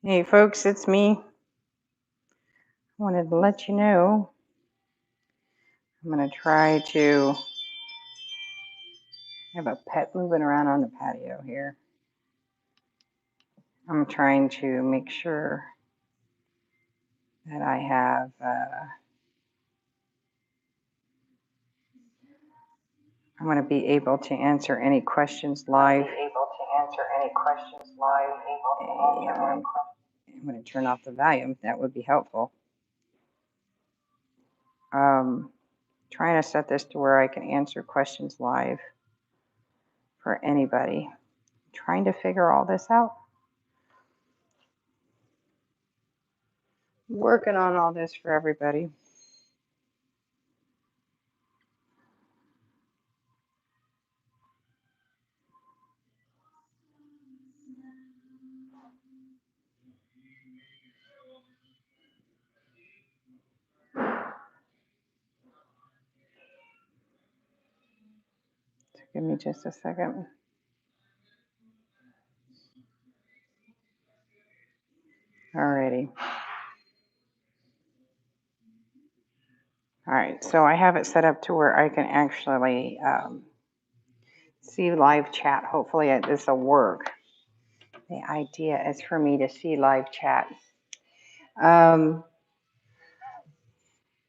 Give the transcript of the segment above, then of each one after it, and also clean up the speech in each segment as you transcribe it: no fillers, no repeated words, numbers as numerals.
Hey folks, it's me. I wanted to let you know I'm going to try to have a pet moving around on the patio here. I'm trying to make sure that I have, I'm going to be able to answer any questions live. I'm going to turn off the volume. That would be helpful. Trying to set this to where I can answer questions live for anybody. Trying to figure all this out. Working on all this for everybody. So give me just a second. Alrighty. All right, so I have it set up to where I can actually see live chat. Hopefully this will work. The idea is for me to see live chat.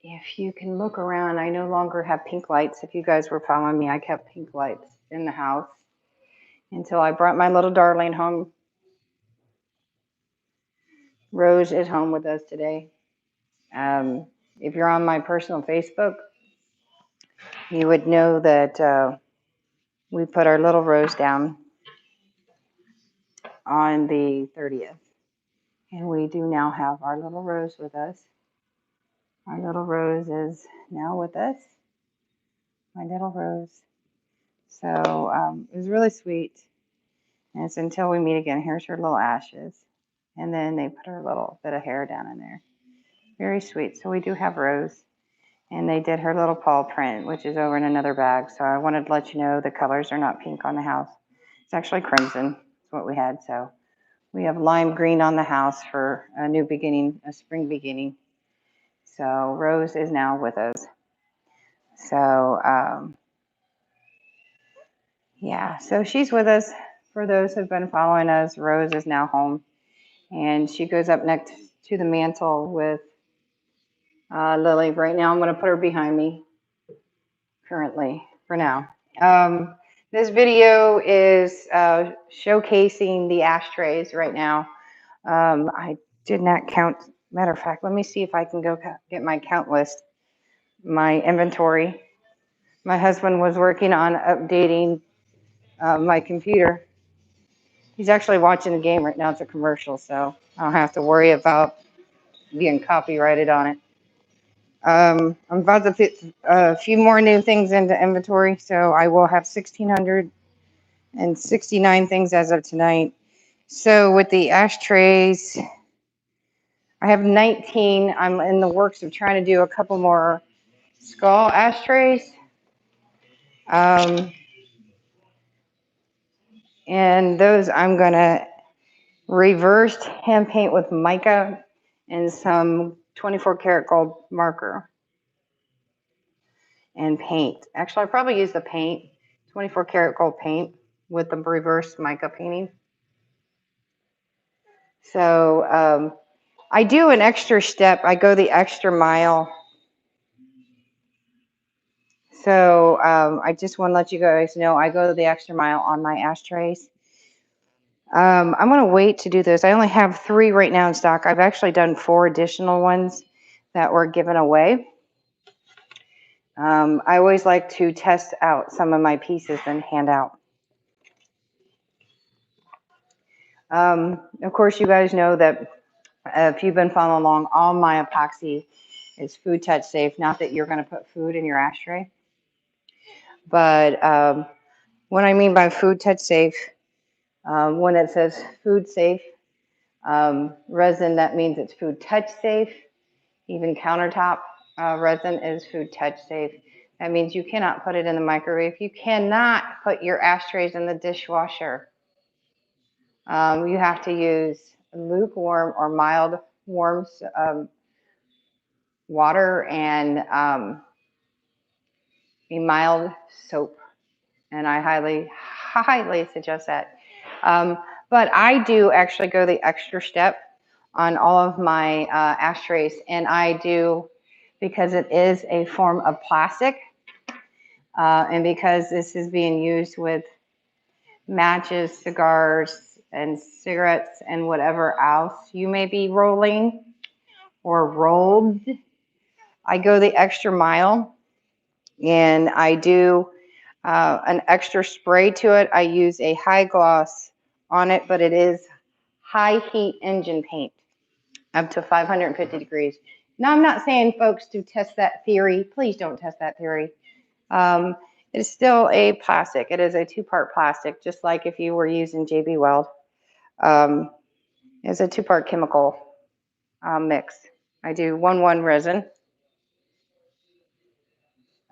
If you can look around, I no longer have pink lights. If you guys were following me, I kept pink lights in the house until I brought my little darling home. Rose is home with us today. If you're on my personal Facebook, you would know that we put our little Rose down on the 30th. And we do now have our little Rose with us. Our little Rose is now with us. My little Rose. So it was really sweet. And it's until we meet again. Here's her little ashes. And then they put her little bit of hair down in there. Very sweet. So we do have Rose. And they did her little paw print, which is over in another bag. So I wanted to let you know the colors are not pink on the house. It's actually crimson. That's what we had. So we have lime green on the house for a new beginning, a spring beginning. So Rose is now with us. So yeah, so she's with us. For those who've been following us, Rose is now home, and she goes up next to the mantle with Lily. Right now, I'm going to put her behind me currently for now. This video is showcasing the ashtrays right now. I did not count. Matter of fact, let me see if I can go get my count list, my inventory. My husband was working on updating my computer. He's actually watching the game right now. It's a commercial, so I don't have to worry about being copyrighted on it. I'm about to fit a few more new things into inventory, so I will have 1,669 things as of tonight. So with the ashtrays, I have 19. I'm in the works of trying to do a couple more skull ashtrays. And those I'm going to reversed hand paint with mica and some 24 karat gold marker and paint. Actually, I probably use the paint, 24 karat gold paint with the reverse mica painting. So I do an extra step. I go the extra mile. So I just want to let you guys know I go the extra mile on my ashtrays. I'm going to wait to do this. I only have 3 right now in stock. I've actually done 4 additional ones that were given away. I always like to test out some of my pieces and hand out. Of course, you guys know that if you've been following along, all my epoxy is food touch safe. Not that you're going to put food in your ashtray, but what I mean by food touch safe, when it says food safe resin, that means it's food touch safe. Even countertop resin is food touch safe. That means you cannot put it in the microwave. You cannot put your ashtrays in the dishwasher. You have to use lukewarm or mild warm water and a mild soap. And I highly suggest that. But I do actually go the extra step on all of my ashtrays, and I do because it is a form of plastic, and because this is being used with matches, cigars, and cigarettes, and whatever else you may be rolling or rolled. I go the extra mile, and I do an extra spray to it. I use a high gloss on it, but it is high heat engine paint up to 550 degrees. Now, I'm not saying, folks, to test that theory. Please don't test that theory. It's still a plastic. It is a two-part plastic, just like if you were using JB Weld. It's a two-part chemical mix. I do 1-1 resin.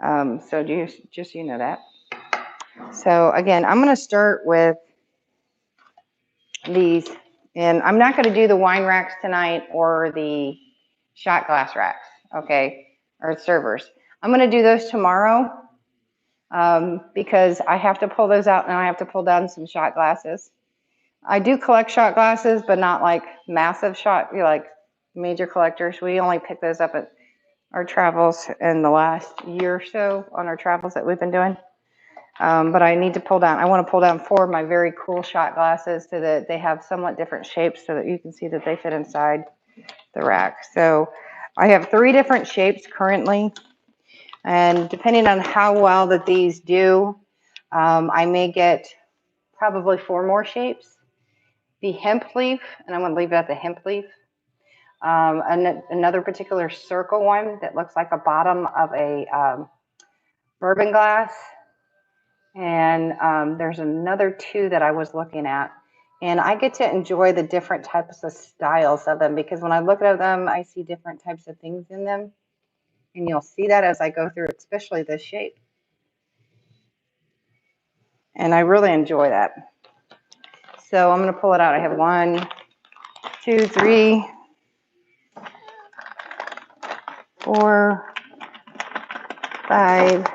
So just you know that. So again, I'm going to start with these, and I'm not going to do the wine racks tonight or the shot glass racks, okay, or servers. I'm going to do those tomorrow because I have to pull those out and I have to pull down some shot glasses. I do collect shot glasses, but not like massive shot, like major collectors. We only pick those up at our travels in the last year or so on our travels that we've been doing. But I need to pull down, I want to pull down 4 of my very cool shot glasses so that they have somewhat different shapes so that you can see that they fit inside the rack. So I have 3 different shapes currently, and depending on how well that these do, I may get probably 4 more shapes. The hemp leaf, and I'm going to leave it at the hemp leaf. Another particular circle one that looks like a bottom of a bourbon glass. And there's another 2 that I was looking at. And I get to enjoy the different types of styles of them because when I look at them, I see different types of things in them. And you'll see that as I go through, especially this shape. And I really enjoy that. So I'm going to pull it out. I have 1, 2, 3, 4, 5,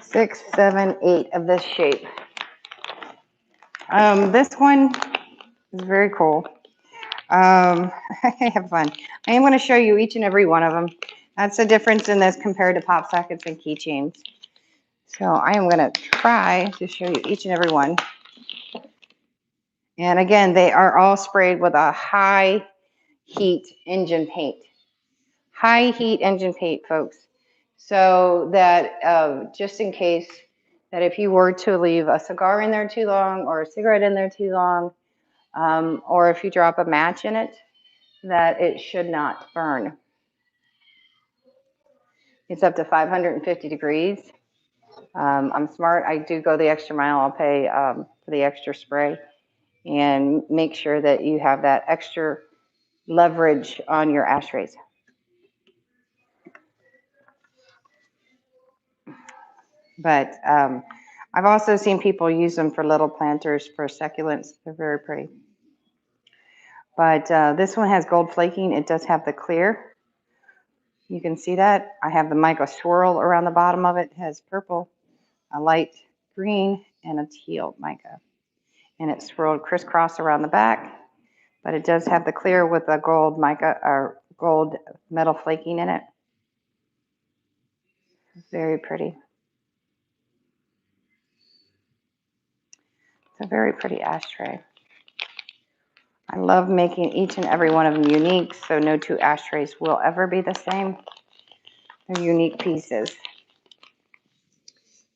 6, 7, 8 of this shape. This one is very cool. I have fun. I am going to show you each and every one of them. That's the difference in this compared to pop sockets and keychains. So I am going to try to show you each and every one. And again, they are all sprayed with a high heat engine paint. High heat engine paint, folks. So that just in case that if you were to leave a cigar in there too long or a cigarette in there too long, or if you drop a match in it, that it should not burn. It's up to 550 degrees. I'm smart. I do go the extra mile. I'll pay for the extra spray and make sure that you have that extra leverage on your ashtrays. But I've also seen people use them for little planters for succulents. They're very pretty. But this one has gold flaking. It does have the clear. You can see that. I have the mica swirl around the bottom of it. It has purple, a light green, and a teal mica. And it's swirled crisscross around the back. But it does have the clear with the gold mica or gold metal flaking in it. Very pretty. It's a very pretty ashtray. I love making each and every one of them unique, so no 2 ashtrays will ever be the same. They're unique pieces.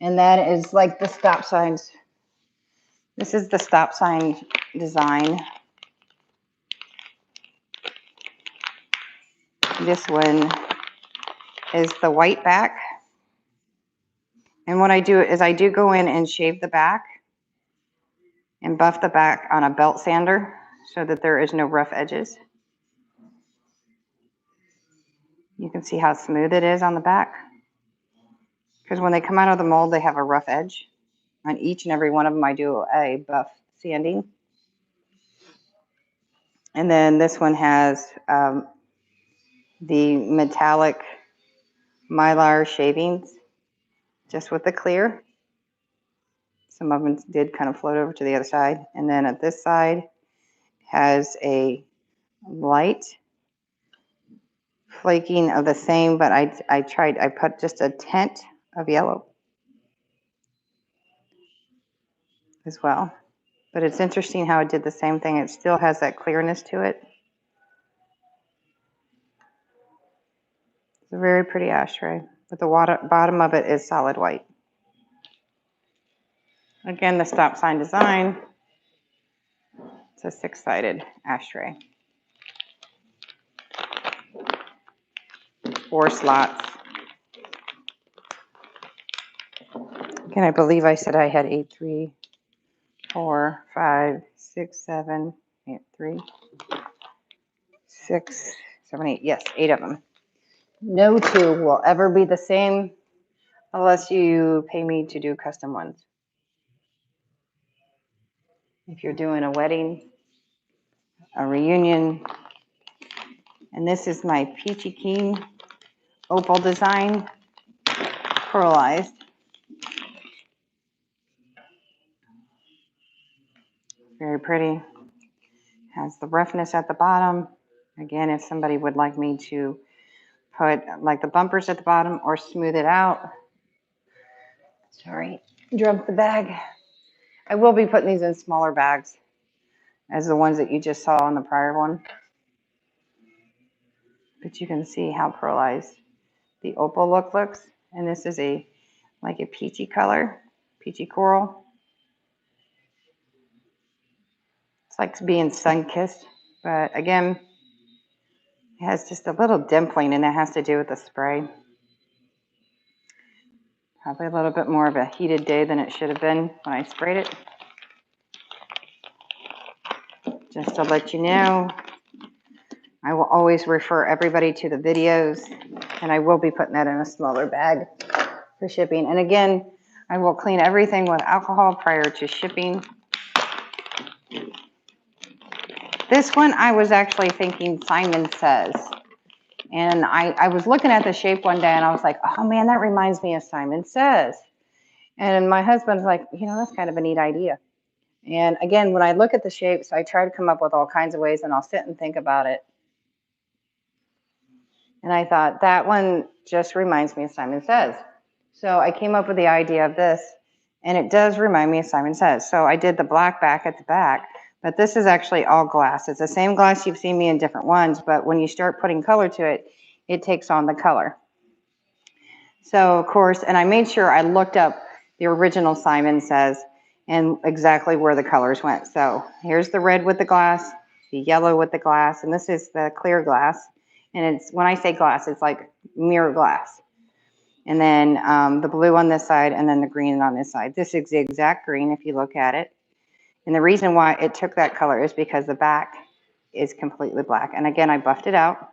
And that is like the stop signs. This is the stop sign design. This one is the white back. And what I do is I do go in and shave the back and buff the back on a belt sander so that there is no rough edges. You can see how smooth it is on the back. Because when they come out of the mold, they have a rough edge. On each and every one of them, I do a buff sanding. And then this one has the metallic mylar shavings, just with the clear. Some of them did kind of float over to the other side. And then at this side has a light flaking of the same, but I put just a tint of yellow as well. But it's interesting how it did the same thing. It still has that clearness to it. It's a very pretty ashtray, but the bottom of it is solid white. Again, the stop sign design. It's a 6-sided ashtray. 4 slots. Again, I believe I said I had 8, 3, 4, 5, 6, 7, 8, 3, 6, 7, 8. Yes, 8 of them. No 2 will ever be the same unless you pay me to do custom ones. If you're doing a wedding, a reunion, and this is my Peachy Keen opal design, pearlized. Very pretty. Has the roughness at the bottom. Again, if somebody would like me to put like the bumpers at the bottom or smooth it out. Sorry, dropped the bag. I will be putting these in smaller bags as the ones that you just saw on the prior one. But you can see how pearlized the opal look looks. And this is like a peachy color, peachy coral. It's like being sun-kissed, but again, it has just a little dimpling, and that has to do with the spray. Probably a little bit more of a heated day than it should have been when I sprayed it. Just to let you know, I will always refer everybody to the videos, and I will be putting that in a smaller bag for shipping. And again, I will clean everything with alcohol prior to shipping. This one, I was actually thinking Simon Says. And I was looking at the shape one day, and I was like, oh man, that reminds me of Simon Says. And my husband's like, you know, that's kind of a neat idea. And again, when I look at the shapes, I try to come up with all kinds of ways, and I'll sit and think about it. And I thought, that one just reminds me of Simon Says. So I came up with the idea of this, and it does remind me of Simon Says. So I did the black back at the back, but this is actually all glass. It's the same glass you've seen me in different ones, but when you start putting color to it, it takes on the color. So, of course, and I made sure I looked up the original Simon Says and exactly where the colors went. So here's the red with the glass, the yellow with the glass, and this is the clear glass. And it's, when I say glass, it's like mirror glass. And then the blue on this side, and then the green on this side. This is the exact green if you look at it. And the reason why it took that color is because the back is completely black. And again, I buffed it out.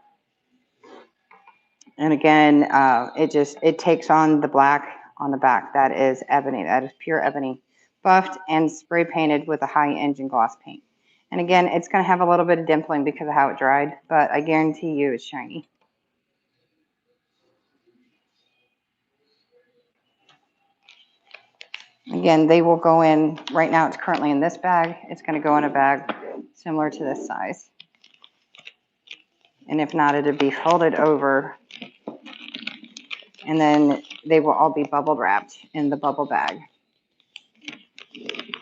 And again, it takes on the black on the back. That is ebony. That is pure ebony. Buffed and spray painted with a high engine gloss paint. And again, it's going to have a little bit of dimpling because of how it dried, but I guarantee you it's shiny. Again, they will go in, right now it's currently in this bag. It's going to go in a bag similar to this size. And if not, it'll be folded over. And then they will all be bubble wrapped in the bubble bag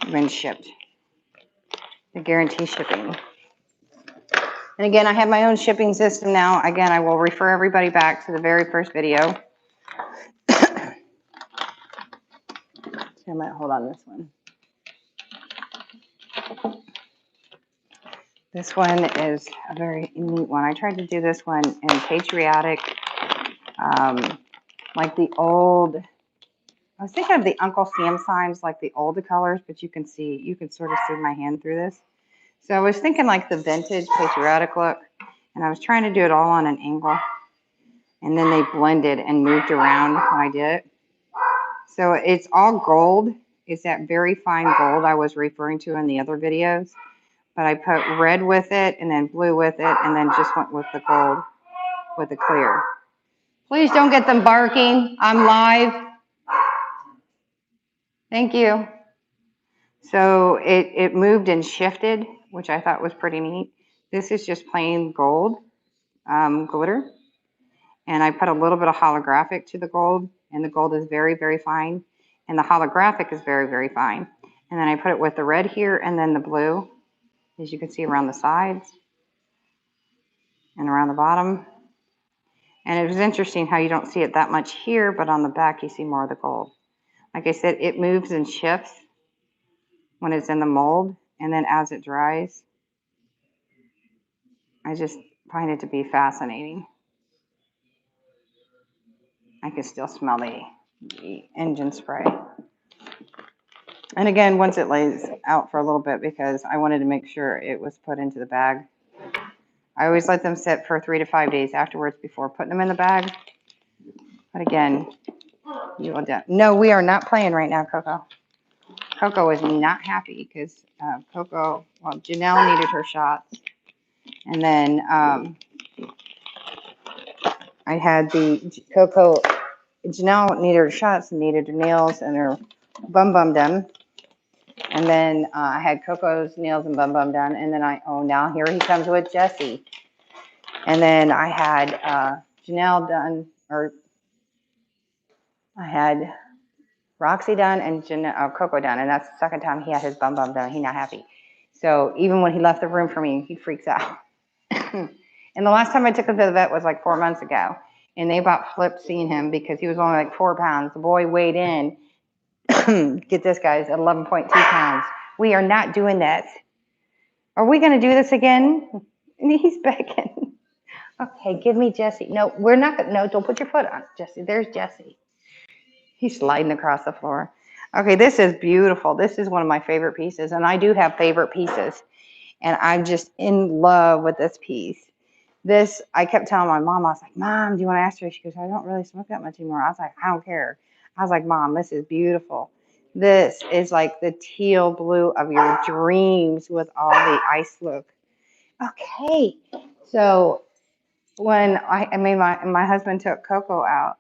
when shipped. The guarantee shipping. And again, I have my own shipping system now. Again, I will refer everybody back to the very first video. So I might hold on this one. This one is a very neat one. I tried to do this one in patriotic, like the old, I was thinking of the Uncle Sam signs, like the older colors, but you can sort of see my hand through this. So I was thinking like the vintage patriotic look, and I was trying to do it all on an angle. And then they blended and moved around when I did it. So it's all gold. It's that very fine gold I was referring to in the other videos. but I put red with it and then blue with it and then just went with the gold with the clear. Please don't get them barking. I'm live. Thank you. So it moved and shifted, which I thought was pretty neat. This is just plain gold glitter. And I put a little bit of holographic to the gold, and the gold is very, very fine. And the holographic is very, very fine. And then I put it with the red here and then the blue, as you can see around the sides and around the bottom. And it was interesting how you don't see it that much here, but on the back you see more of the gold. Like I said, it moves and shifts when it's in the mold, and then as it dries, I just find it to be fascinating. I can still smell the engine spray. And again, once it lays out for a little bit, because I wanted to make sure it was put into the bag. I always let them sit for 3 to 5 days afterwards before putting them in the bag. But again, you will do. No, we are not playing right now, Coco. Coco is not happy because Janelle needed her shots. And then I had Janelle needed her shots and needed her nails and her bum done. And then I had Coco's nails and bum done. And then now here he comes with Jesse. And then I had Janelle done, or I had Roxy done and Coco done. And that's the second time he had his bum done. He's not happy. So even when he left the room for me, he freaks out. And the last time I took him to the vet was like 4 months ago. And they about flipped seeing him because he was only like 4 pounds. The boy weighed in, get this, guys, at 11.2 pounds. We are not doing that. Are we going to do this again? And he's begging. Okay, give me Jesse. No, we're not going to. No, don't put your foot on Jesse. There's Jesse. He's sliding across the floor. Okay, this is beautiful. This is one of my favorite pieces. And I do have favorite pieces. And I'm just in love with this piece. This, I kept telling my mom, I was like, Mom, do you want to Ashtrays? She goes, I don't really smoke that much anymore. I was like, I don't care. I was like, Mom, this is beautiful. This is like the teal blue of your dreams with all the ice look. Okay. So when my husband took Coco out,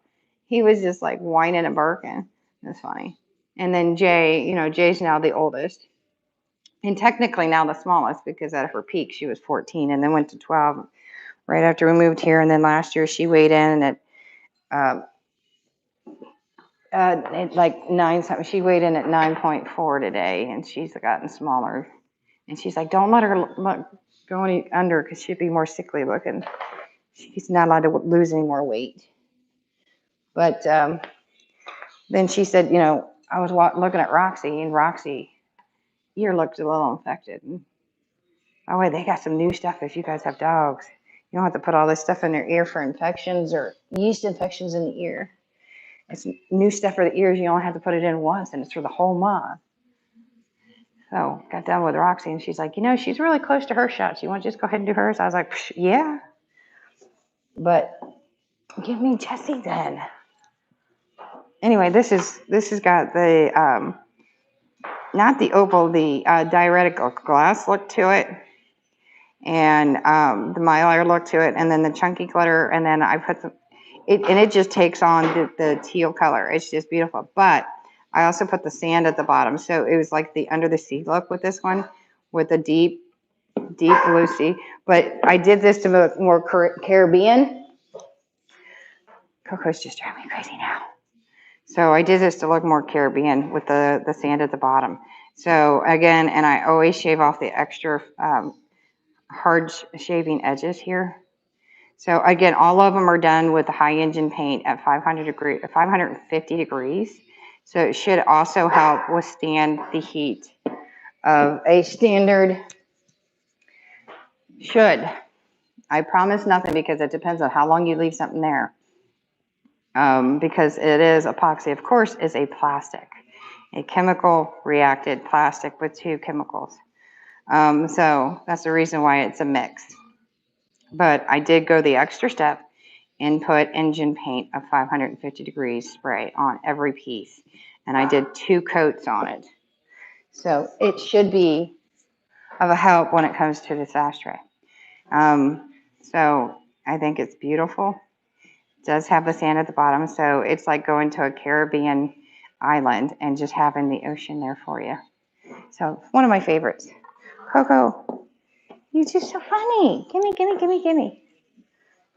he was just like whining and barking. That's funny. And then Jay's now the oldest. And technically now the smallest because at her peak she was 14 and then went to 12 right after we moved here. And then last year she weighed in at like 9 something. She weighed in at 9.4 today, and she's gotten smaller. And she's like, don't let her go any under because she'd be more sickly looking. She's not allowed to lose any more weight. But then she said, I was looking at Roxy, and Roxy ear looked a little infected. And, oh wait, they got some new stuff if you guys have dogs. You don't have to put all this stuff in their ear for infections or yeast infections in the ear. It's new stuff for the ears. You only have to put it in once, and it's for the whole month. So got done with Roxy, and she's like, she's really close to her shots. You want to just go ahead and do hers? I was like, yeah. But give me Jesse then. Anyway, this has got the not the opal, the diuretic glass look to it, and the mylar look to it, and then the chunky glitter, and then I put it just takes on the teal color. It's just beautiful. But I also put the sand at the bottom, so it was like the under the sea look with this one, with the deep blue sea. But I did this to look more Caribbean. Coco's just driving me crazy now. So I did this to look more Caribbean with the sand at the bottom. So again, and I always shave off the extra hard shaving edges here. So again, all of them are done with the high engine paint at 550 degrees. So it should also help withstand the heat of a standard. Should. I promise nothing because it depends on how long you leave something there. Because it is epoxy, of course, is a plastic, a chemical reacted plastic with 2 chemicals. So that's the reason why it's a mix. But I did go the extra step and put engine paint of 550 degrees spray on every piece. And I did 2 coats on it. So it should be of a help when it comes to this ashtray. So I think it's beautiful. It does have the sand at the bottom, so it's like going to a Caribbean island and just having the ocean there for you. So one of my favorites. Coco, you're just so funny. Gimme, gimme, gimme, gimme.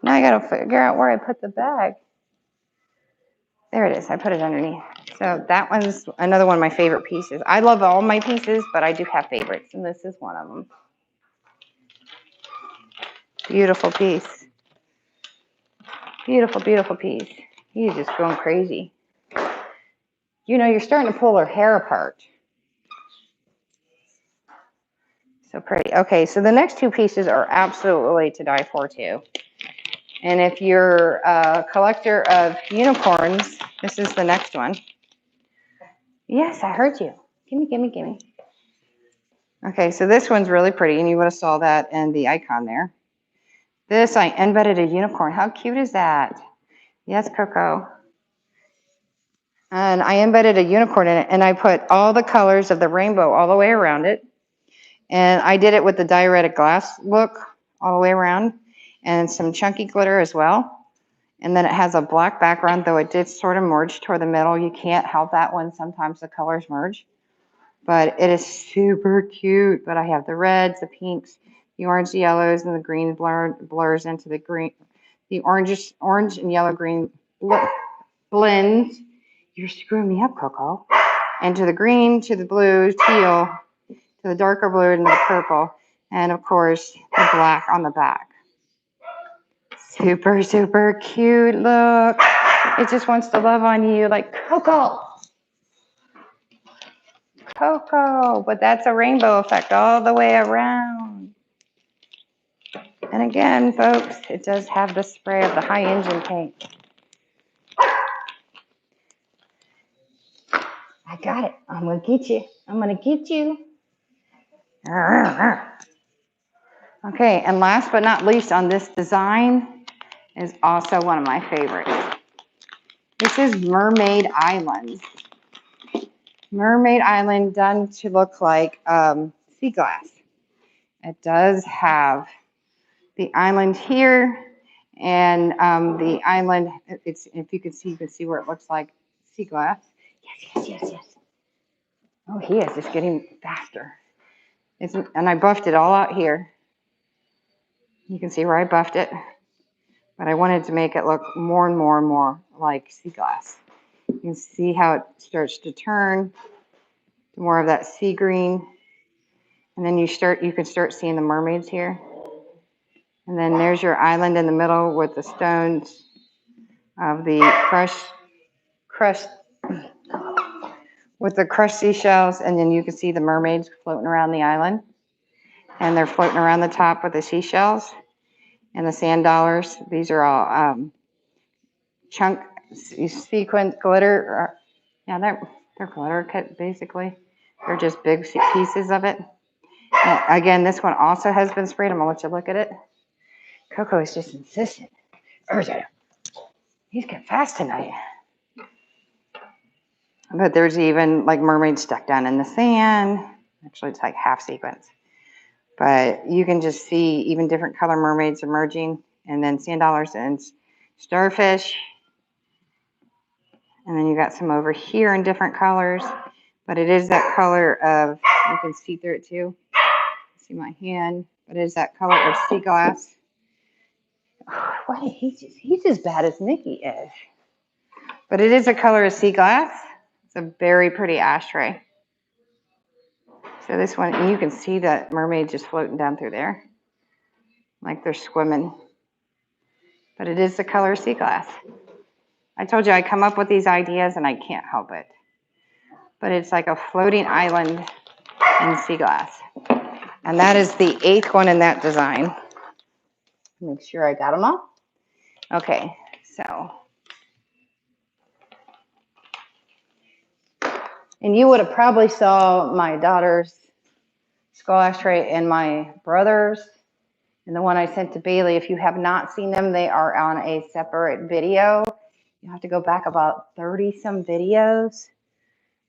Now I gotta figure out where I put the bag. There it is. I put it underneath. So that one's another one of my favorite pieces. I love all my pieces, but I do have favorites, and this is one of them. Beautiful piece. Beautiful, beautiful piece. He's just going crazy. You know, you're starting to pull her hair apart. So pretty. Okay, so the next two pieces are absolutely to die for too. And if you're a collector of unicorns, this is the next one. Yes, I heard you. Gimme, gimme, gimme. Okay, so this one's really pretty, and you would have saw that in the icon there. This, I embedded a unicorn. How cute is that? Yes, Coco. And I embedded a unicorn in it, and I put all the colors of the rainbow all the way around it. And I did it with the diuretic glass look all the way around, and some chunky glitter as well. And then it has a black background, though it did sort of merge toward the middle. You can't help that when sometimes the colors merge. But it is super cute. But I have the reds, the pinks, the orange, the yellows, and the green blurs into the green. The orange and yellow green blends. You're screwing me up, Coco. Into the green, to the blue, teal, to the darker blue, and the purple. And of course, the black on the back. Super, super cute. Look. It just wants to love on you like Coco. Coco. But that's a rainbow effect all the way around. And again, folks, it does have the spray of the high engine paint. I got it. I'm going to get you. I'm going to get you. Okay, and last but not least on this design is also one of my favorites. This is Mermaid Island. Mermaid Island done to look like sea glass. It does have the island here, and the island, it's, if you can see where it looks like sea glass. Yes, yes, yes, yes. Oh, he is just getting faster. And I buffed it all out here. You can see where I buffed it, but I wanted to make it look more and more and more like sea glass. You can see how it starts to turn to more of that sea green, and then you can start seeing the mermaids here. And then there's your island in the middle with the stones of the crushed with the crushed seashells, and then you can see the mermaids floating around the island, and they're floating around the top with the seashells and the sand dollars. These are all chunk sequin glitter. Yeah, they're glitter cut basically. They're just big pieces of it. And again, this one also has been sprayed. I'm gonna let you look at it. Coco is just insistent. He's getting fast tonight. But there's even like mermaids stuck down in the sand. Actually, it's like half sequence. But you can just see even different color mermaids emerging, and then sand dollars and starfish. And then you got some over here in different colors. But it is that color of, you can see through it too. See my hand, but it is that color of sea glass. Oh, wait, he's as bad as Mickey is. But it is a color of sea glass. It's a very pretty ashtray. So this one, and you can see that mermaid just floating down through there, like they're swimming. But it is the color of sea glass. I told you I come up with these ideas and I can't help it. But it's like a floating island in sea glass. And that is the 8th one in that design. Make sure I got them all. Okay, so. And you would have probably saw my daughter's skull ashtray and my brother's and the one I sent to Bailey. If you have not seen them, they are on a separate video. You have to go back about 30 some videos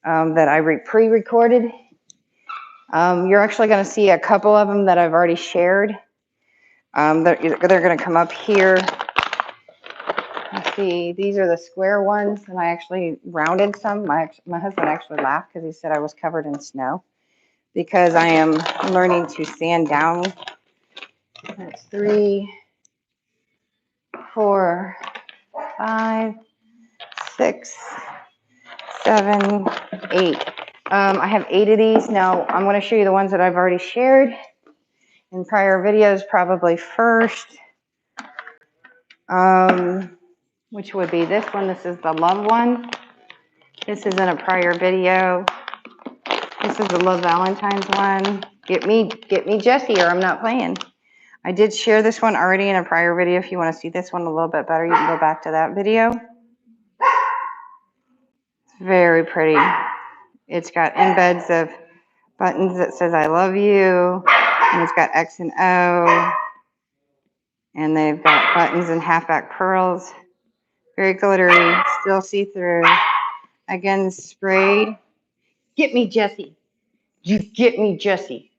that I pre-recorded. You're actually going to see a couple of them that I've already shared. They're going to come up here. Let's see, these are the square ones, and I actually rounded some. My husband actually laughed because he said I was covered in snow because I am learning to sand down. That's 3, 4, 5, 6, 7, 8. I have 8 of these. Now I'm going to show you the ones that I've already shared in prior videos, probably first, which would be this one. This is the love one. This is in a prior video. This is the Love Valentine's one. Get me Jessie, or I'm not playing. I did share this one already in a prior video. If you want to see this one a little bit better, you can go back to that video. It's very pretty. It's got embeds of buttons that says I love you, and it's got X and O, and they've got buttons and halfback pearls. Very glittery, still see-through. Again, sprayed. Get me Jessie. You get me Jessie.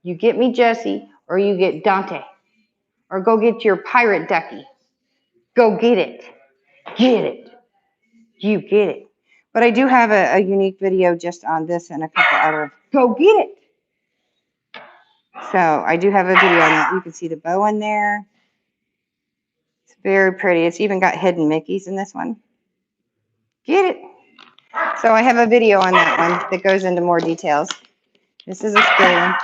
You get me Jessie, or you get Dante. Or go get your pirate ducky. Go get it. Get it. You get it. But I do have a unique video just on this and a couple other. Go get it. So I do have a video on that. You can see the bow in there. It's very pretty. It's even got hidden Mickeys in this one. Get it. So I have a video on that one that goes into more details. This is a spray one.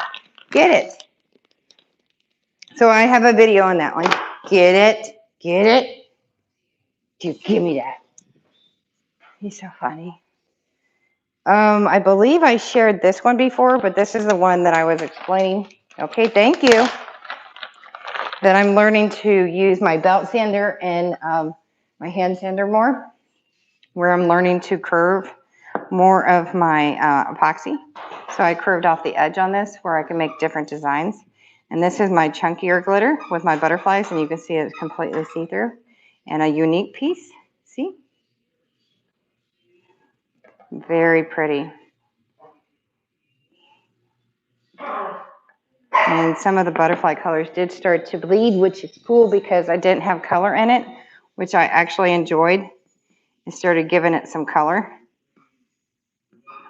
Get it. So I have a video on that one. Get it. Get it. Give me that. He's so funny. I believe I shared this one before, but this is the one that I was explaining. Okay, thank you. That I'm learning to use my belt sander and my hand sander more, where I'm learning to curve more of my epoxy. So I curved off the edge on this where I can make different designs. And this is my chunkier glitter with my butterflies, and you can see it's completely see-through and a unique piece. See? Very pretty. And some of the butterfly colors did start to bleed, which is cool because I didn't have color in it, which I actually enjoyed. It started giving it some color.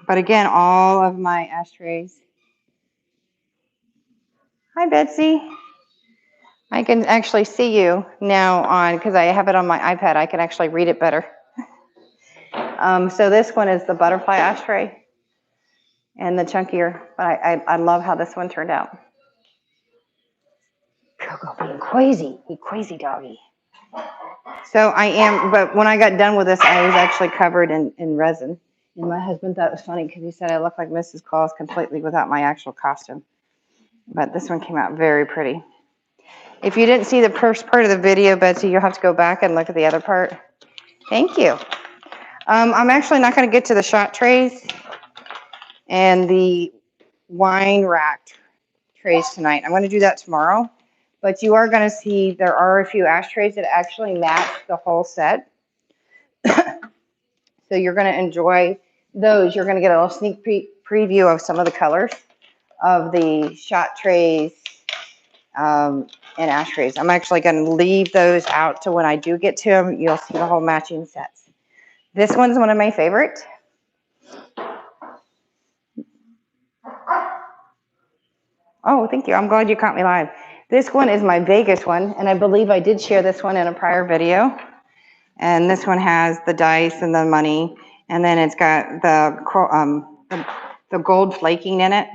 But again, all of my ashtrays. Hi, Betsy. I can actually see you now on, because I have it on my iPad, I can actually read it better. So this one is the butterfly ashtray and the chunkier, but I love how this one turned out. Coco being crazy, you crazy doggy. So I am, but when I got done with this, I was actually covered in resin. And my husband thought it was funny because he said I look like Mrs. Claus completely without my actual costume. But this one came out very pretty. If you didn't see the first part of the video, Betsy, you'll have to go back and look at the other part. Thank you. I'm actually not going to get to the shot trays and the wine rack trays tonight. I'm going to do that tomorrow. But you are going to see there are a few ashtrays that actually match the whole set. So you're going to enjoy those. You're going to get a little sneak preview of some of the colors of the shot trays and ashtrays. I'm actually going to leave those out to when I do get to them. You'll see the whole matching sets. This one's one of my favorites. Oh, thank you. I'm glad you caught me live. This one is my Vegas one, and I believe I did share this one in a prior video. And this one has the dice and the money, and then it's got the gold flaking in it.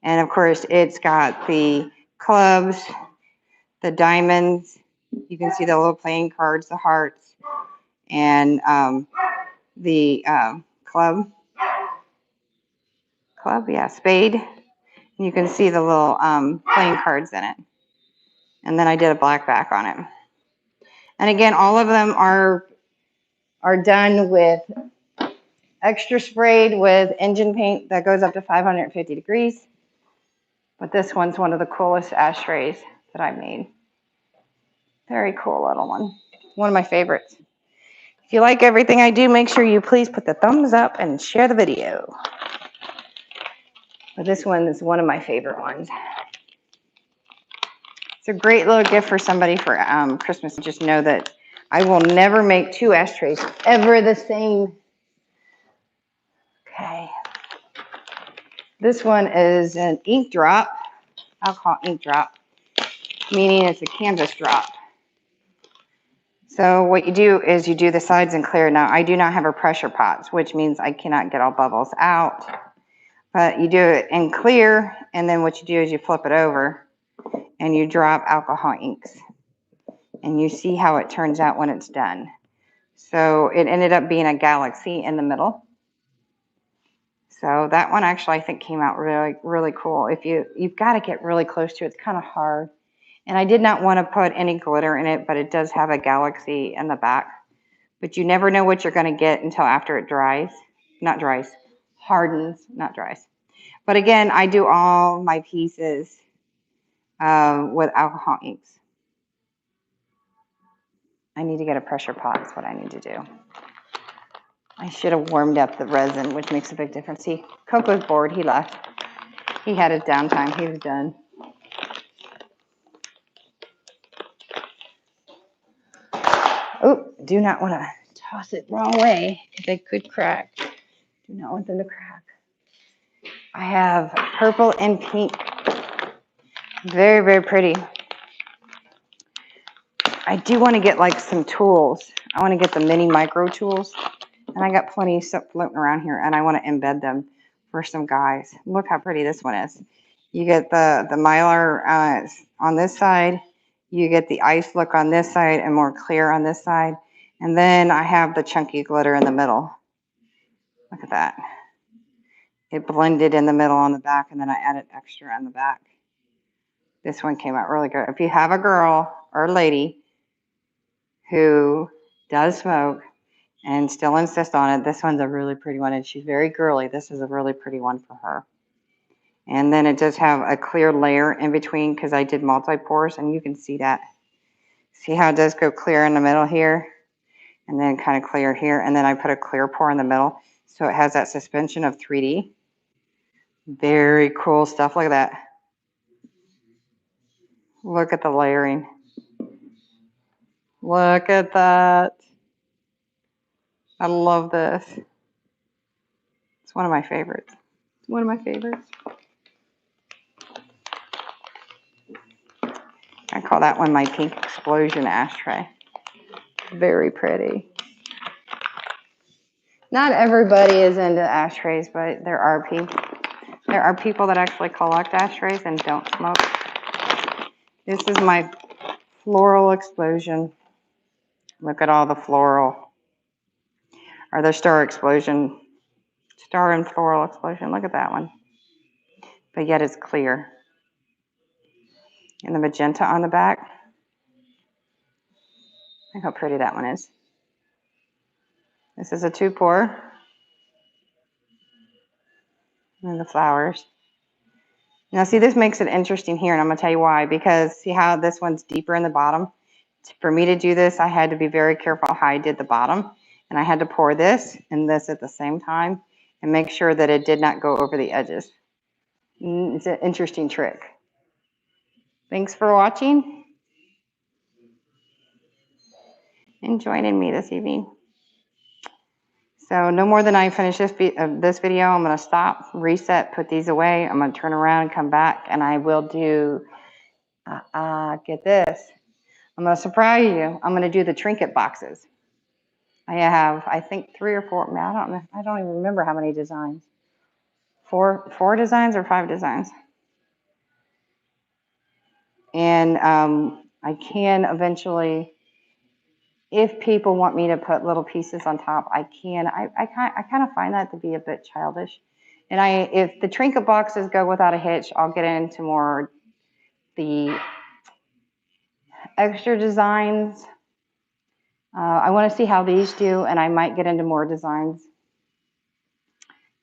And of course, it's got the clubs, the diamonds. You can see the little playing cards, the hearts, and the spade. And you can see the little playing cards in it. And then I did a black back on it. And again, all of them are done with extra sprayed with engine paint that goes up to 550 degrees. But this one's one of the coolest ashtrays that I made. Very cool little one. One of my favorites. If you like everything I do, make sure you please put the thumbs up and share the video. But this one is one of my favorite ones. It's a great little gift for somebody for Christmas. Just know that I will never make 2 ashtrays ever the same. Okay. This one is an ink drop, alcohol ink drop, meaning it's a canvas drop. So what you do is you do the sides and clear. Now, I do not have a pressure pot, which means I cannot get all bubbles out. But you do it in clear, and then what you do is you flip it over, and you drop alcohol inks. And you see how it turns out when it's done. So it ended up being a galaxy in the middle. So that one actually I think came out really, really cool. If you've got to get really close to it, it's kind of hard. And I did not want to put any glitter in it, but it does have a galaxy in the back. But you never know what you're going to get until after it dries. Not dries, hardens, not dries. But again, I do all my pieces with alcohol inks. I need to get a pressure pot, is what I need to do. I should have warmed up the resin, which makes a big difference. See, Coco's bored, he left. He had his downtime, he was done. Oh, do not want to toss it wrong way, because they could crack. Do not want them to crack. I have purple and pink. Very, very pretty. I do want to get like some tools. I want to get the mini micro tools. And I got plenty of stuff floating around here, and I want to embed them for some guys. Look how pretty this one is. You get the mylar on this side. You get the ice look on this side and more clear on this side. And then I have the chunky glitter in the middle. Look at that. It blended in the middle on the back, and then I added extra on the back. This one came out really good. If you have a girl or a lady who does smoke and still insists on it, this one's a really pretty one, and she's very girly. This is a really pretty one for her. And then it does have a clear layer in between because I did multi-pores, and you can see that. See how it does go clear in the middle here, and then kind of clear here, and then I put a clear pour in the middle, so it has that suspension of 3D. Very cool stuff. Look at that. Look at the layering. Look at that. I love this. It's one of my favorites. It's one of my favorites. I call that one my pink explosion ashtray. Very pretty. Not everybody is into ashtrays, but there are people that actually collect ashtrays and don't smoke. This is my floral explosion. Look at all the floral, or the star explosion, star and floral explosion. Look at that one. But yet it's clear. And the magenta on the back. Look how pretty that one is. This is a 2-pour. And the flowers. Now see, this makes it interesting here, and I'm going to tell you why. Because see how this one's deeper in the bottom? For me to do this, I had to be very careful how I did the bottom. And I had to pour this and this at the same time and make sure that it did not go over the edges. It's an interesting trick. Thanks for watching and joining me this evening. So no more than I finish this video, I'm going to stop, reset, put these away. I'm going to turn around, come back, and I will do, get this. I'm going to surprise you. I'm going to do the trinket boxes. I have, I think, 3 or 4. I don't even remember how many designs. 4 designs or 5 designs. And I can eventually, if people want me to put little pieces on top, I can. I kind of find that to be a bit childish. And if the trinket boxes go without a hitch, I'll get into more the extra designs. I want to see how these do, and I might get into more designs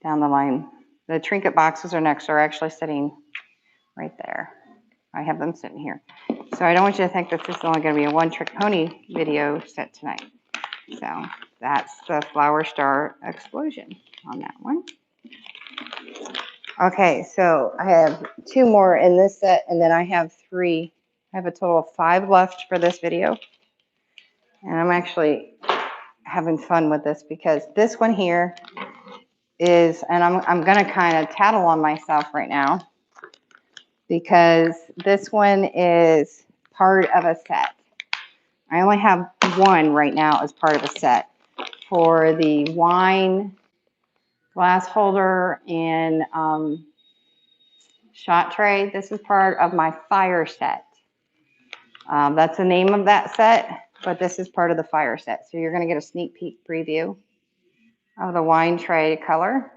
down the line. The trinket boxes are next. They're actually sitting right there. I have them sitting here. So I don't want you to think that this is only going to be a one-trick pony video set tonight. So that's the flower star explosion on that one. Okay, so I have 2 more in this set, and then I have 3. I have a total of 5 left for this video. And I'm actually having fun with this because this one here is, and I'm going to kind of tattle on myself right now because this one is part of a set. I only have 1 right now as part of a set for the wine glass holder and shot tray. This is part of my fire set. That's the name of that set, but this is part of the fire set. So you're going to get a sneak peek preview of the wine tray color.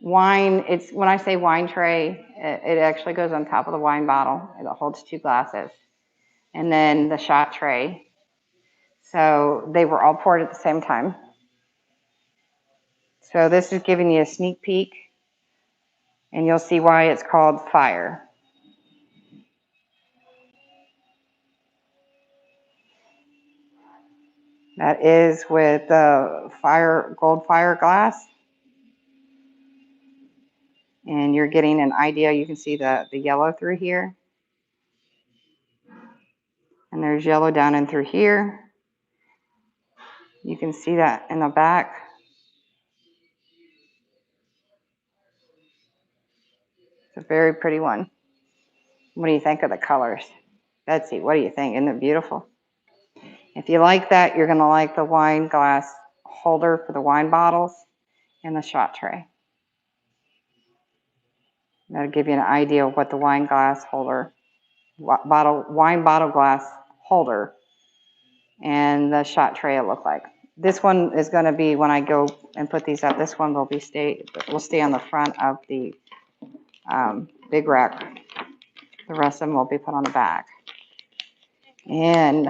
Wine, it's when I say wine tray, it actually goes on top of the wine bottle. It holds 2 glasses. And then the shot tray. So they were all poured at the same time. So this is giving you a sneak peek, and you'll see why it's called fire. That is with the gold fire glass. And you're getting an idea. You can see the yellow through here. And there's yellow down and through here. You can see that in the back. It's a very pretty one. What do you think of the colors? Betsy, what do you think? Isn't it beautiful? If you like that, you're going to like the wine glass holder for the wine bottles and the shot tray. That'll give you an idea of what the wine glass holder, wine bottle glass holder and the shot tray will look like. This one is going to be, when I go and put these up, this one will stay on the front of the big rack. The rest of them will be put on the back. And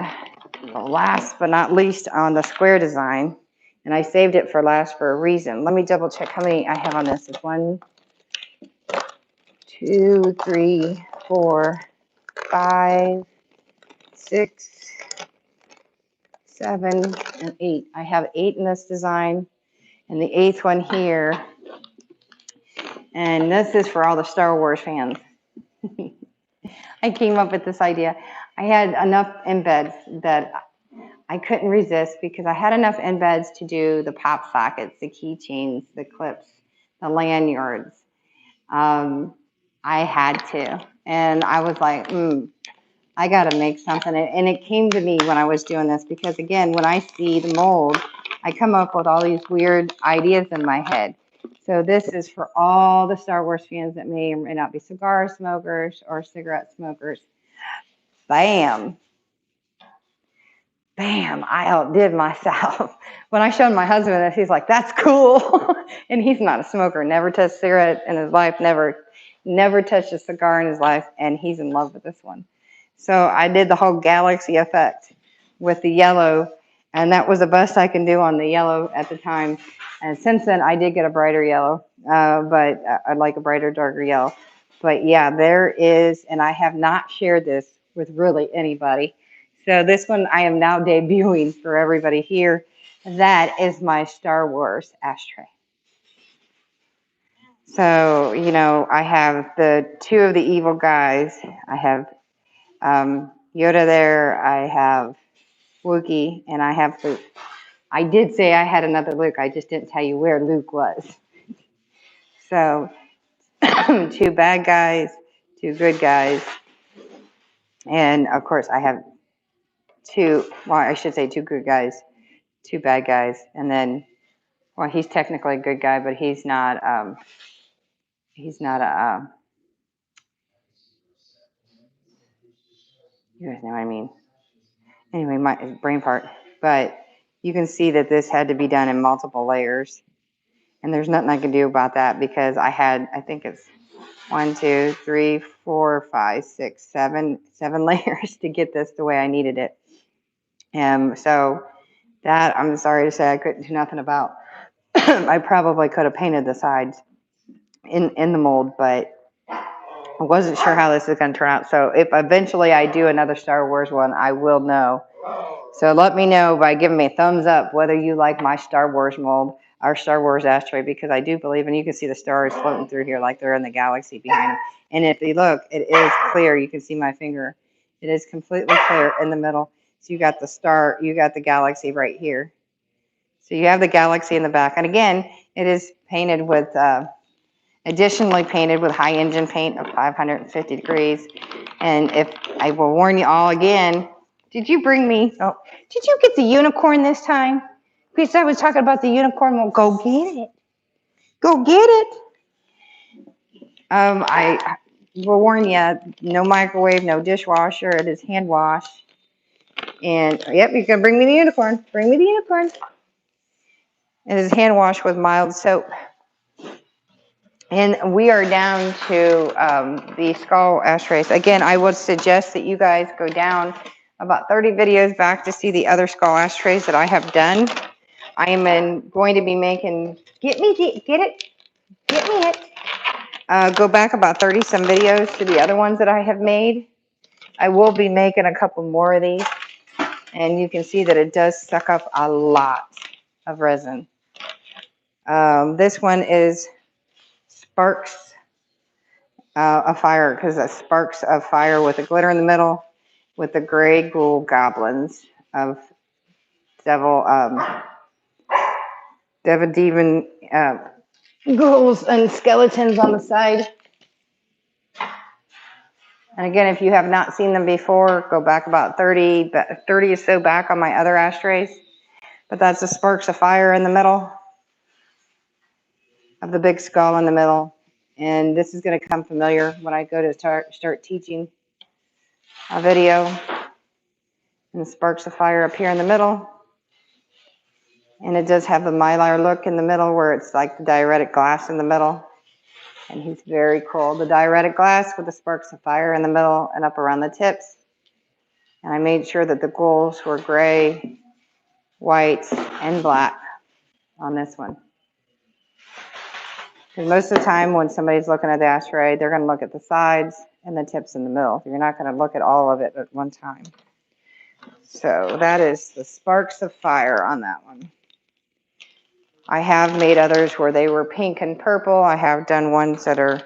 last but not least on the square design, and I saved it for last for a reason. Let me double check how many I have on this. It's 1, 2, 3, 4, 5, 6, 7, and 8. I have 8 in this design, and the 8th one here. And this is for all the Star Wars fans. I came up with this idea. I had enough embeds that I couldn't resist because I had enough embeds to do the pop sockets, the keychains, the clips, the lanyards. I had to. And I was like, I got to make something. And it came to me when I was doing this because, again, when I see the mold, I come up with all these weird ideas in my head. So this is for all the Star Wars fans that may or may not be cigar smokers or cigarette smokers. Bam. Bam, I outdid myself. When I showed my husband this, he's like, that's cool. And he's not a smoker, never touched a cigarette in his life, never touched a cigar in his life, and he's in love with this one. So I did the whole galaxy effect with the yellow, and that was the best I can do on the yellow at the time. And since then, I did get a brighter yellow, but I'd like a brighter, darker yellow. But yeah, there is, and I have not shared this with really anybody. So this one I am now debuting for everybody here. That is my Star Wars ashtray. So, you know, I have the 2 of the evil guys. I have Yoda there. I have Wookiee, and I have Luke. I did say I had another Luke. I just didn't tell you where Luke was. So 2 bad guys, 2 good guys. And, of course, I have 2, well, I should say 2 good guys, 2 bad guys, and then, well, he's technically a good guy, but he's not a, you guys know what I mean. Anyway, my brain part. But you can see that this had to be done in multiple layers, and there's nothing I can do about that because I think it's 1, 2, 3, 4, 5, 6, 7 layers to get this the way I needed it. So that, I'm sorry to say, I couldn't do nothing about. I probably could have painted the sides in the mold, but I wasn't sure how this is going to turn out. So if eventually I do another Star Wars one, I will know. So let me know by giving me a thumbs up whether you like my Star Wars mold. our Star Wars ashtray, because I do believe, and you can see the stars floating through here like they're in the galaxy behind them. And if you look, it is clear. You can see my finger. It is completely clear in the middle. So you got the star, you got the galaxy right here. So you have the galaxy in the back. And again, it is painted with, additionally painted with high engine paint of 550 degrees. And if I will warn you all again, did you bring me, oh, did you get the unicorn this time? Because I was talking about the unicorn. Well, go get it. Go get it. I will warn you, no microwave, no dishwasher. It is hand wash. And yep, you can bring me the unicorn. Bring me the unicorn. It is hand wash with mild soap. And we are down to the skull ashtrays. Again, I would suggest that you guys go down about 30 videos back to see the other skull ashtrays that I have done. I am going to be making, get me it. Go back about 30 some videos to the other ones that I have made. I will be making a couple more of these. And you can see that it does suck up a lot of resin. This one is Sparks a fire, because it sparks of fire with a glitter in the middle, with the gray ghoul goblins of devil, demon ghouls and skeletons on the side. And again, if you have not seen them before, go back about 30 or so back on my other ashtrays. But that's the sparks of fire in the middle of the big skull in the middle. And this is going to come familiar when I go to start teaching a video. And the sparks of fire up here in the middle. And it does have the mylar look in the middle where it's like the diuretic glass in the middle. And he's very cool. The diuretic glass with the sparks of fire in the middle and up around the tips. And I made sure that the ghouls were gray, white, and black on this one. Because most of the time when somebody's looking at the ashtray, they're going to look at the sides and the tips in the middle. You're not going to look at all of it at one time. So that is the sparks of fire on that one. I have made others where they were pink and purple. I have done ones that are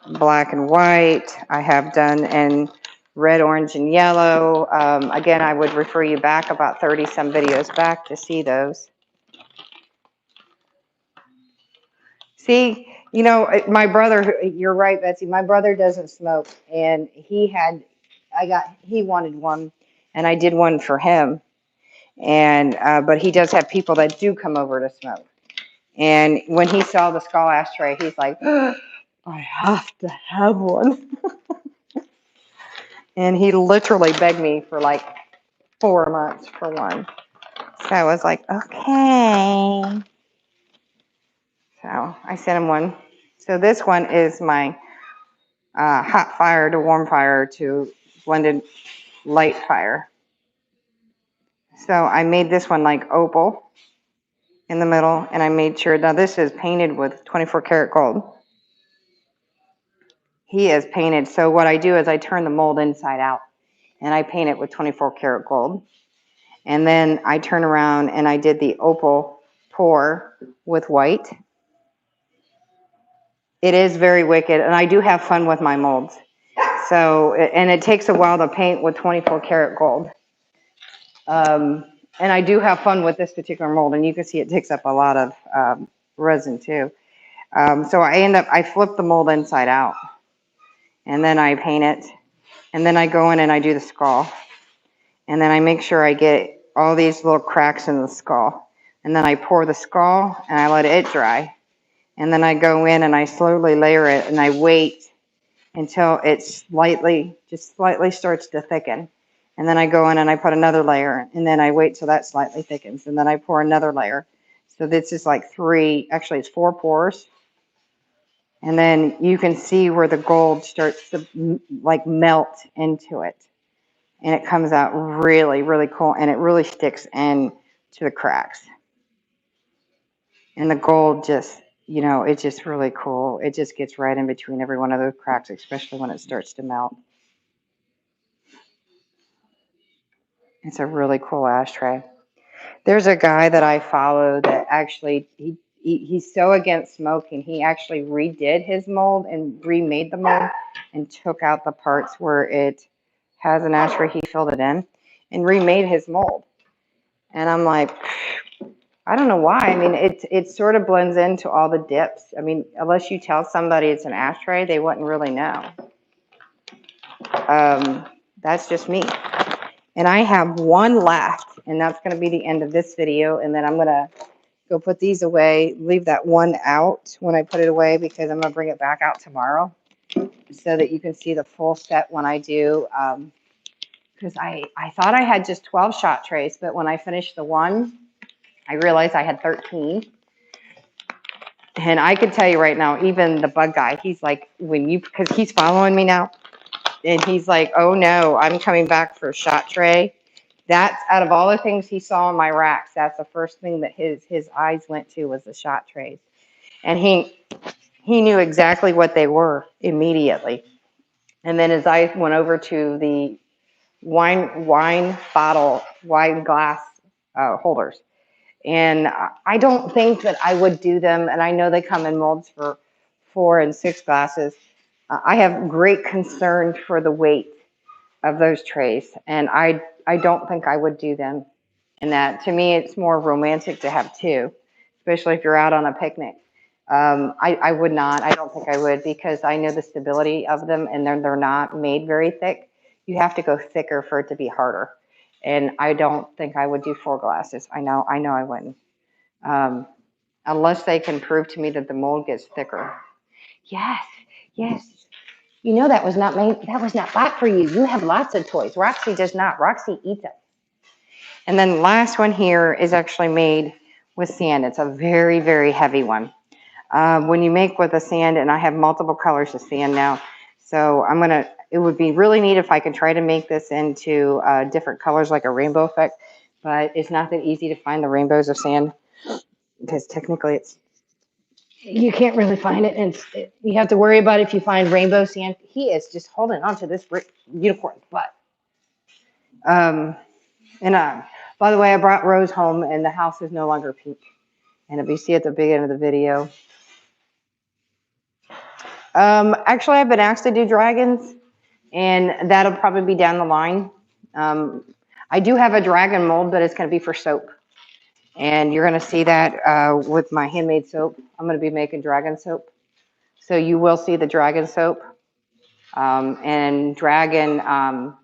black and white. I have done in red, orange, and yellow. Again, I would refer you back about 30 some videos back to see those. See, you know, my brother, you're right, Betsy, my brother doesn't smoke, and he wanted one, and I did one for him. And, but he does have people that do come over to smoke. And when he saw the skull ashtray, he's like, oh, I have to have one. And he literally begged me for like 4 months for one. So I was like, okay. So I sent him one. So this one is my hot fire to warm fire to blended light fire. So I made this one like opal in the middle, and I made sure, now this is painted with 24 karat gold. He is painted, so what I do is I turn the mold inside out, and I paint it with 24 karat gold. And then I turn around and I did the opal pour with white. It is very wicked, and I do have fun with my molds. So, and it takes a while to paint with 24 karat gold. And I do have fun with this particular mold, and you can see it takes up a lot of resin too. So I flip the mold inside out, and then I paint it, and then I go in and I do the skull. And then I make sure I get all these little cracks in the skull. And then I pour the skull and I let it dry. And then I go in and I slowly layer it, and I wait until it just slightly starts to thicken. And then I go in and I put another layer, and then I wait till that slightly thickens, and then I pour another layer. So this is like actually it's 4 pours. And then you can see where the gold starts to like melt into it. And it comes out really, really cool, and it really sticks in to the cracks. And the gold just, you know, it's just really cool. It just gets right in between every one of those cracks, especially when it starts to melt. It's a really cool ashtray. There's a guy that I follow that actually he's so against smoking. He actually redid his mold and remade the mold and took out the parts where it has an ashtray. He filled it in and remade his mold. And I'm like, I don't know why. I mean, it sort of blends into all the dips. I mean, unless you tell somebody it's an ashtray, they wouldn't really know. That's just me. And I have one left, and that's going to be the end of this video. And then I'm going to go put these away, leave that one out when I put it away because I'm going to bring it back out tomorrow so that you can see the full set when I do. Because I thought I had just 12 shot trays, but when I finished the one, I realized I had 13. And I could tell you right now, even the bug guy, he's like, because he's following me now, and he's like, oh no, I'm coming back for a shot tray. That's out of all the things he saw in my racks, that's the first thing that his eyes went to was the shot trays. And he knew exactly what they were immediately. And then his eyes went over to the wine glass holders. And I don't think that I would do them. And I know they come in molds for 4 and 6 glasses. I have great concern for the weight of those trays. And I don't think I would do them. And that, to me, it's more romantic to have 2, especially if you're out on a picnic. I would not. I don't think I would because I know the stability of them and they're not made very thick. You have to go thicker for it to be harder. And I don't think I would do 4 glasses. I know I wouldn't. Um, Unless they can prove to me that the mold gets thicker. Yes, yes. You know that was not bought for you. You have lots of toys. Roxy does not. Roxy eats them. And then the last one here is actually made with sand. It's a very, very heavy one. When you make with a sand, and I have multiple colors of sand now, so it would be really neat if I could try to make this into different colors like a rainbow effect, but it's not that easy to find the rainbows of sand because technically you can't really find it, and you have to worry about if you find rainbow sand. He is just holding on to this unicorn's butt. And by the way, I brought Rose home, and the house is no longer pink. And if you see at the beginning of the video, actually, I've been asked to do dragons, and that'll probably be down the line. I do have a dragon mold, but it's going to be for soap. And you're going to see that with my handmade soap. I'm going to be making dragon soap. So you will see the dragon soap and dragon bath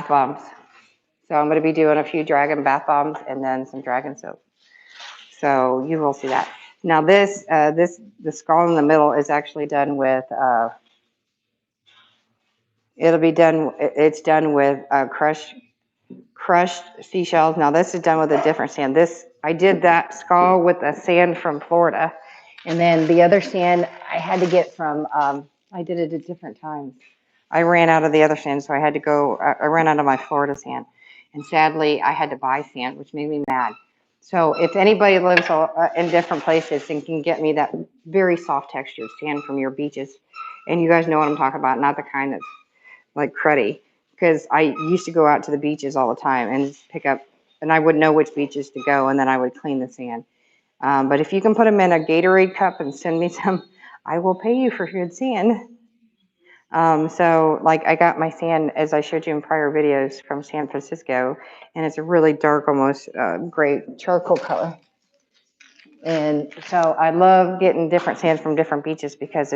bombs. So I'm going to be doing a few dragon bath bombs and then some dragon soap. So you will see that. Now the skull in the middle is actually done with, it's done with crushed seashells. Now this is done with a different sand. I did that skull with a sand from Florida. And then the other sand I had to get from, I did it at different times. I ran out of the other sand, so I ran out of my Florida sand. And sadly, I had to buy sand, which made me mad. So if anybody lives in different places and can get me that very soft textured sand from your beaches, and you guys know what I'm talking about, not the kind that's like cruddy, because I used to go out to the beaches all the time and pick up, and I would know which beaches to go, and then I would clean the sand. But if you can put them in a Gatorade cup and send me some, I will pay you for good sand. So like I got my sand, as I showed you in prior videos, from San Francisco, and it's a really dark, almost gray charcoal color. And so I love getting different sands from different beaches because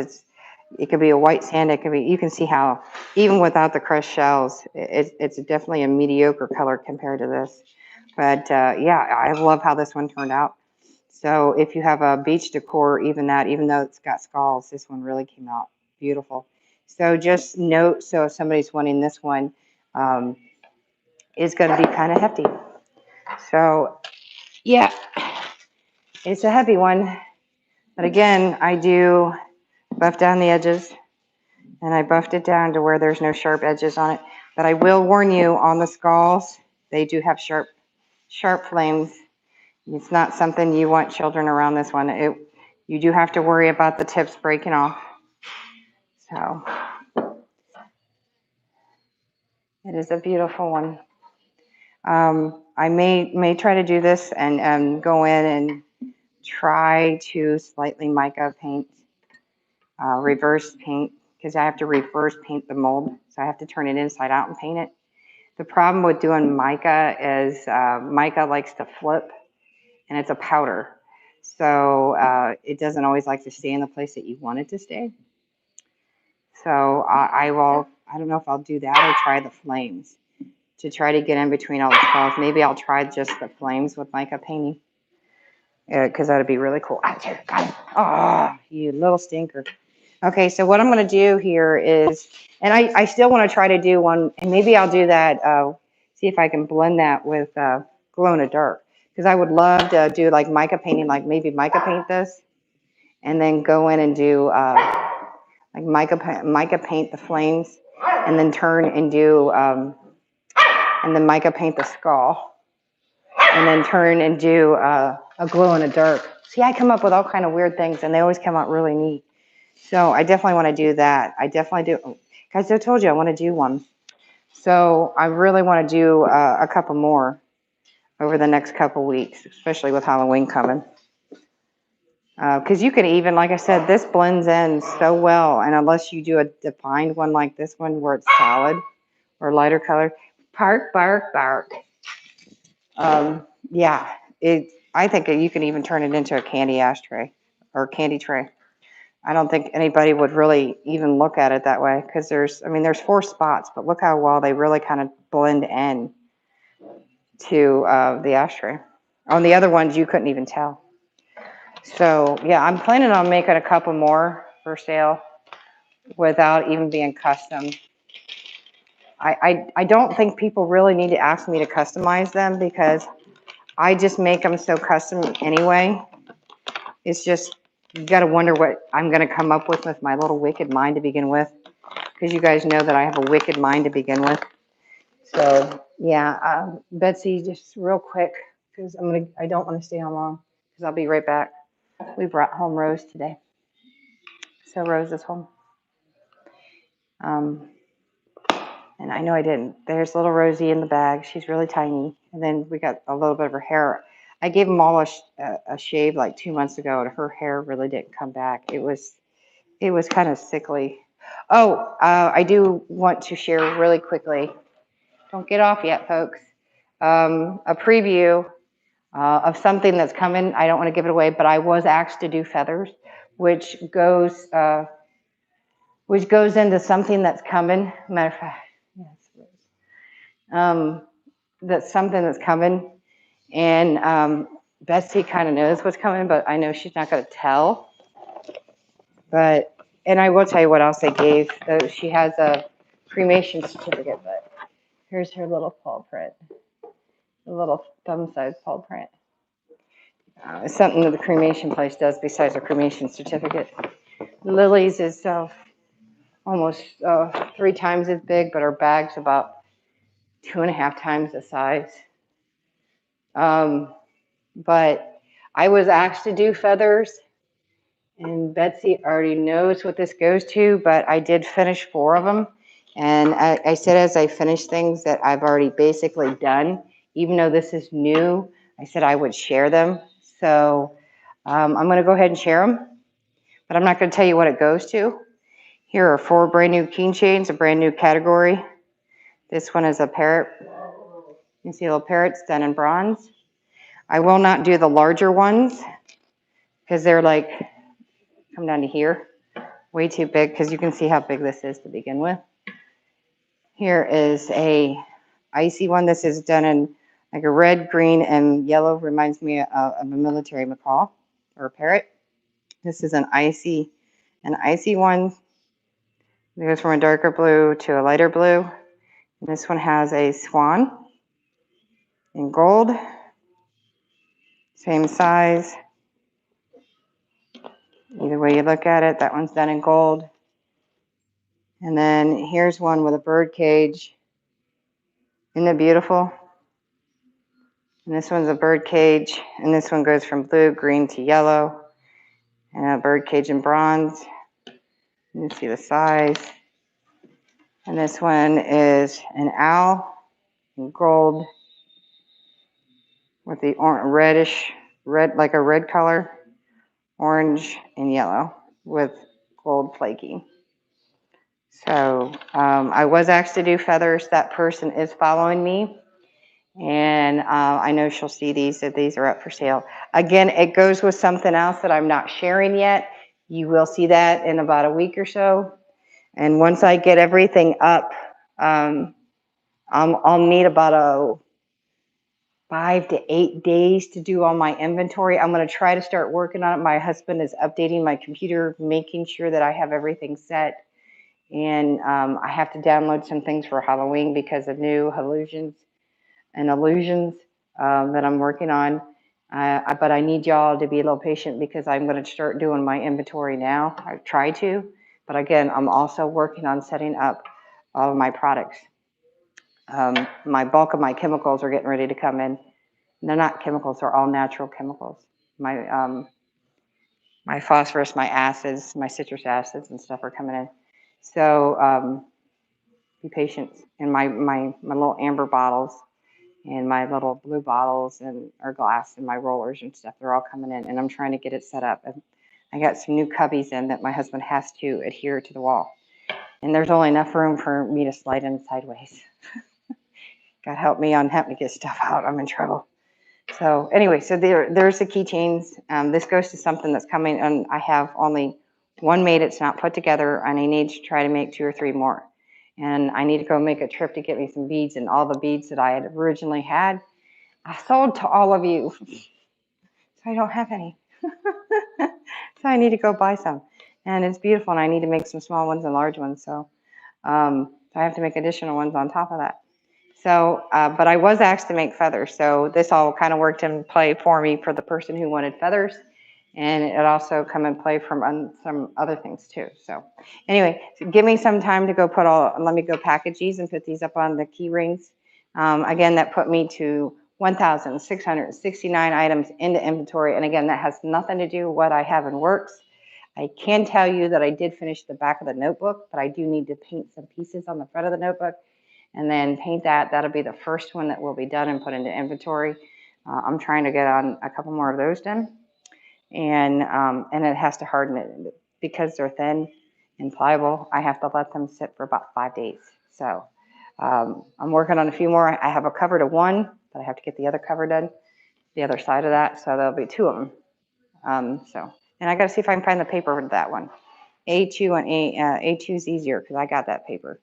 it could be a white sand, you can see how, even without the crushed shells, it's definitely a mediocre color compared to this. But yeah, I love how this one turned out. So if you have a beach decor, even though it's got skulls, this one really came out beautiful. So just note, so if somebody's wanting this one, it's going to be kind of hefty. So yeah, it's a heavy one. But again, I do buff down the edges, and I buffed it down to where there's no sharp edges on it. But I will warn you, on the skulls, they do have sharp flames. It's not something you want children around this one. You do have to worry about the tips breaking off. So It is a beautiful one. I may try to do this and go in and try to slightly mica paint, reverse paint, because I have to reverse paint the mold. So I have to turn it inside out and paint it. The problem with doing mica is mica likes to flip, and it's a powder. So it doesn't always like to stay in the place that you want it to stay. So I don't know if I'll do that or try the flames to try to get in between all the skulls. Maybe I'll try just the flames with mica painting, because that'd be really cool. Oh, you little stinker. Okay, so what I'm going to do here is, and I still want to try to do one, and maybe I'll do that, see if I can blend that with glow in the dark, because I would love to do like mica painting, like maybe mica paint this, and then go in and do like mica paint the flames, and then turn and do, and then mica paint the skull, and then turn and do a glow in the dark. See, I come up with all kind of weird things, and they always come out really neat. So I definitely want to do that. I definitely do. Guys, I told you I want to do one. So I really want to do a couple more over the next couple weeks, especially with Halloween coming. Because you can even, like I said, this blends in so well. And unless you do a defined one like this one where it's solid or lighter color, bark. Yeah, I think you can even turn it into a candy ashtray or candy tray. I don't think anybody would really even look at it that way, because there's 4 spots, but look how well they really kind of blend in to the ashtray. On the other ones, you couldn't even tell. So yeah, I'm planning on making a couple more for sale without even being custom. I don't think people really need to ask me to customize them, because I just make them so custom anyway. It's just, you got to wonder what I'm going to come up with my little wicked mind to begin with, because you guys know that I have a wicked mind to begin with. So yeah, Betsy, just real quick, because I don't want to stay on long, because I'll be right back. We brought home Rose today, so Rose is home. And I know I didn't. There's little Rosie in the bag. She's really tiny. And then we got a little bit of her hair. I gave them all a shave like 2 months ago, and her hair really didn't come back. It was kind of sickly. Oh, I do want to share really quickly. Don't get off yet, folks. A preview of something that's coming. I don't want to give it away, but I was asked to do feathers, which goes into something that's coming. Matter of fact, yes, that's something that's coming, and Betsy kind of knows what's coming, but I know she's not going to tell. And I will tell you what else I gave. She has a cremation certificate, but here's her little paw print, the little thumb-sized paw print. It's something that the cremation place does besides a cremation certificate. Lily's is almost 3 times as big, but her bag's about 2.5 times the size. But I was asked to do feathers, and Betsy already knows what this goes to, but I did finish 4 of them. And I said as I finish things that I've already basically done, even though this is new, I said I would share them. So I'm going to go ahead and share them, but I'm not going to tell you what it goes to. Here are 4 brand new keychains, a brand new category. This one is a parrot. You can see little parrots done in bronze. I will not do the larger ones, because they're like, come down to here, way too big, because you can see how big this is to begin with. Here is a icy one. This is done in like a red, green, and yellow. Reminds me of a military macaw or a parrot. This is an icy one. It goes from a darker blue to a lighter blue. And this one has a swan in gold, same size. Either way you look at it, that one's done in gold. And then here's one with a bird cage. Isn't it beautiful? And this one's a bird cage, and this one goes from blue, green to yellow, and a bird cage in bronze. You can see the size. And this one is an owl in gold with the reddish, like a red color, orange and yellow with gold flaky. So I was asked to do feathers. That person is following me. And I know she'll see these if these are up for sale. Again, it goes with something else that I'm not sharing yet. You will see that in about a week or so. And once I get everything up, I'll need about 5 to 8 days to do all my inventory. I'm going to try to start working on it. My husband is updating my computer, making sure that I have everything set. And I have to download some things for Halloween because of new illusions that I'm working on. But I need y'all to be a little patient because I'm going to start doing my inventory now. I try to, but again, I'm also working on setting up all of my products. My bulk of my chemicals are getting ready to come in. They're not chemicals; they're all natural chemicals. My phosphorus, my acids, my citrus acids and stuff are coming in. So be patient. And my little amber bottles and my little blue bottles and or glass and my rollers and stuff, they're all coming in, and I'm trying to get it set up. And I got some new cubbies in that my husband has to adhere to the wall, and there's only enough room for me to slide in sideways. God help me on having to get stuff out. I'm in trouble. So anyway, so there's the keychains. This goes to something that's coming, and I have only one made. It's not put together, and I need to try to make 2 or 3 more. And I need to go make a trip to get me some beads, and all the beads that I had originally had, I sold to all of you, so I don't have any. So I need to go buy some, and it's beautiful, and I need to make some small ones and large ones. So I have to make additional ones on top of that. So, but I was asked to make feathers, so this all kind of worked in play for me for the person who wanted feathers, and it also come in play from some other things too. So anyway, so give me some time to go let me go package these and put these up on the key rings. Again, that put me to 1,669 items into inventory, and again, that has nothing to do with what I have in works. I can tell you that I did finish the back of the notebook, but I do need to paint some pieces on the front of the notebook and then paint that. That'll be the first one that will be done and put into inventory. I'm trying to get on a couple more of those done. And it has to harden it. Because they're thin and pliable, I have to let them sit for about 5 days. So I'm working on a few more. I have a cover to one, but I have to get the other cover done, the other side of that. So there'll be 2 of them. And I got to see if I can find the paper for that one. A2 and A2 is easier because I got that paper.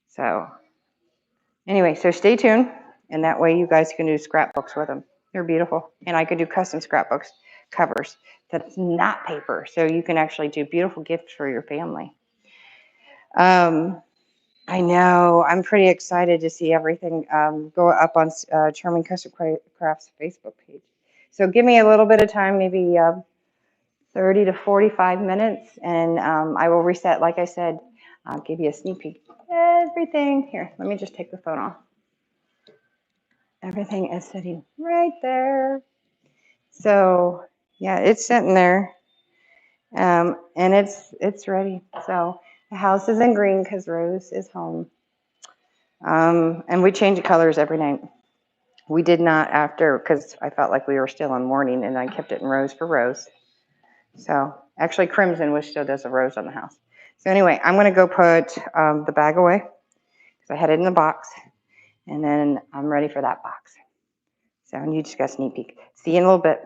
So anyway, so stay tuned, and that way you guys can do scrapbooks with them. They're beautiful, and I could do custom scrapbooks covers that's not paper, so you can actually do beautiful gifts for your family. I know, I'm pretty excited to see everything go up on Charming Custom Crafts Facebook page. So give me a little bit of time, maybe 30 to 45 minutes, and I will reset. Like I said, I'll give you a sneak peek. Everything here, let me just take the phone off. Everything is sitting right there. So yeah, it's sitting there, and it's ready. So the house is in green because Rose is home, and we change the colors every night. We did not after because I felt like we were still in mourning, and I kept it in rose for Rose. So actually, crimson, which still does a rose on the house. So anyway, I'm gonna go put the bag away because I had it in the box, and then I'm ready for that box. So you just got a sneak peek. See you in a little bit.